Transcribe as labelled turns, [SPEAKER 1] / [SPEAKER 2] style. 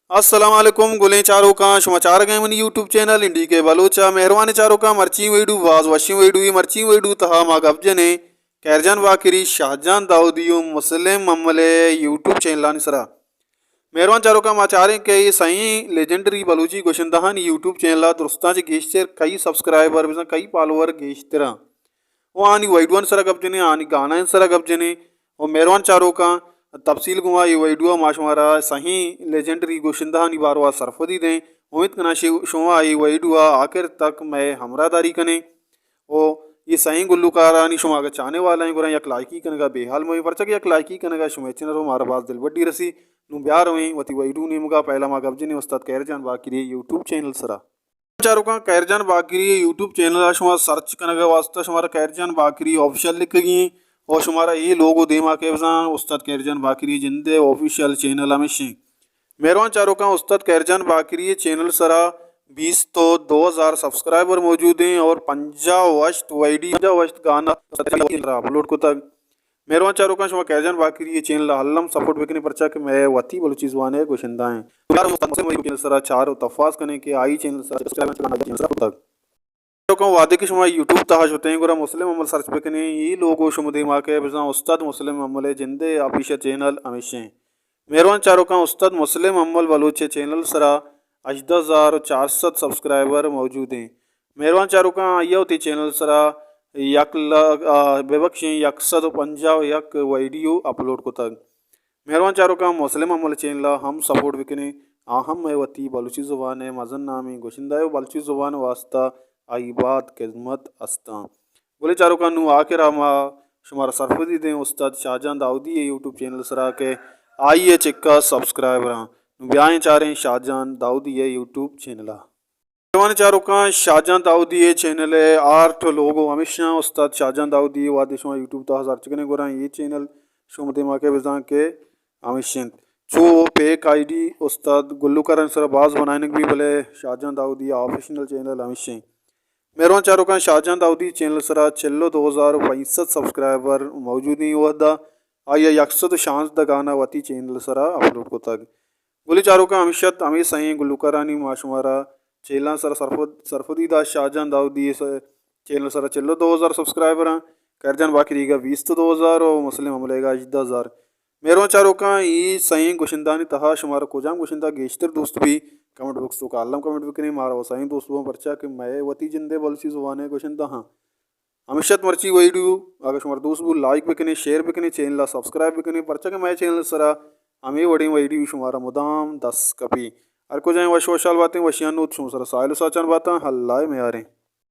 [SPEAKER 1] अस्सलाम वालेकुम गुलें चारों का समाचार गए मन यूट्यूब चैनल इंडी के बलोचा मेहरबानी चारों का मर्ची वेडू वाज वशी वेडू मर्ची वेडू तहा मा गब्जने कैरजान वाकिरी शाहजान दाऊदियो मुस्लिम ममले यूट्यूब चैनल सरा मेहरबान चारों का माचारे के ये सही लेजेंडरी बलूची गोशंदहान यूट्यूब चैनल दुरुस्ता गेस्टर कई सब्सक्राइबर कई फॉलोअर गेस्टरा वो आनी वैडवन सरा गब्जने आनी गाना सरा गब्जने और मेहरबान चारों का तफसील गुमा ये वीडियो माशमारा सही लेजेंडरी गोशिंदा निबारवा सरफदी दें उम्मीद करना शुआ ये वीडियो आखिर तक मैं हमरादारी कने ओ ये सही गुल्लुकारानी शुमा का चाहने वाला है गुरा यक लाइकी कनेगा बेहाल मोई परचक यक लाइकी कनेगा शुमेचन रो मारा बात दिल बड्डी रसी नु ब्यार हुई वती वीडियो ने मुगा पहला मा गब्जनी उस्ताद कैरजान बाकिरी यूट्यूब चैनल सरा चारों का कैरजान बाकिरी यूट्यूब चैनल शुमा सर्च कनेगा वास्ता शुमारा कैरजान बाकिरी ऑफिशियल लिख गई और शुमारा ये लोगो देमा के उस्ताद कैरजान बाकिरी जिंदे ऑफिशियल चैनल हमेशा मेहरबान चारों का उस्ताद कैरजान बाकिरी चैनल सरा 20 तो 2000 सब्सक्राइबर मौजूद हैं और 50 वस्ट वाईडी 50 वस्ट गाना अपलोड को तक मेहरबान चारों का शुमा कैरजान बाकिरी ये चैनल हल्लम सपोर्ट बेकने परचा कि मैं वती बलूची ज़ुबान है गोशिंदा है सरा चार तफास करने के आई चैनल सरा तक वादे की शुमा यूट्यूब तहाश होते हैं गुरा मुस्लिम अमल सर्च पे कने ये लोगो शुमुदे माके बिजा उस्ताद मुस्लिम अमल जिंदे ऑफिशियल चैनल हमेशा मेहरबान चारों का उस्ताद मुस्लिम अमल बलूचे चैनल सरा 18,400 सब्सक्राइबर मौजूद हैं मेहरबान चारों का यह होती चैनल सरा यक बेबख्श 150 यक वीडियो अपलोड को तक मेहरबान चारों का मुस्लिम अमल चैनल हम सपोर्ट बिकने आहम है वती बलूची ज़ुबान है मजन नामी गोशिंदा बलूची ज़ुबान वास्ता आई बात खिदमत अस्ता बोले चारों का नू आखिर आमा शुमारा सरफदी दें उस्ताद शाहजान दाऊदी यूट्यूब चैनल सरा के आइए चिक्का सब्सक्राइबर ब्याह चाह रहे शाहजान दाऊदी यूट्यूब चैनल चारों का शाहजान दाऊदी चैनल है 8 लोगों हमेशा उस्ताद शाहजान दाऊदी वादे शुमा यूट्यूब तो हजार चिकने गोरा ये चैनल शुमते माके बिजा के हमेशा जो पेक आईडी उस्ताद गुल्लुकर सरा बाज बनाने भी बोले शाहजान दाऊदी ऑफिशियल चैनल हमेशा मेहरबान चारों का शाहजान दाऊदी चैनल सरा चलो 2065 सब्सक्राइबर मौजूद नहीं वहदा आइए 100 गाना वती चैनल सरा अपलोड को तक बोले चारों का हमेशत हमें सही गुल्लुकारानी माशुमारा चैनल सरा सरफदी दास शाहजान दाऊदी चैनल सरा चलो 2000 सब्सक्राइबर हैं कैरजान बाकी का 20 तो 2000 और मुस्लिम हमलेगा 10,000 मेहरबान चारों का ये सही गुशिंदानी तहा शुमारा कोजाम गुशिंदा गेस्टर दोस्त भी कमेंट बॉक्स तो कालम कमेंट भी नहीं मारा सही दोस्तों परचा कि मैं वती जिंदे बलसी जुबान है गुशिंदा हाँ हमेशा मर्ची वीडियो अगर शुमार दोस्त वो लाइक भी करें शेयर भी करें चैनल सब्सक्राइब भी करें परचा कि मैं चैनल सरा हमें वड़ी वीडियो शुमारा मुदाम 10 कपी अर को जाए वश वशाल बातें वशियान सरा साहिल साचान बातें हल्ला में आ रहे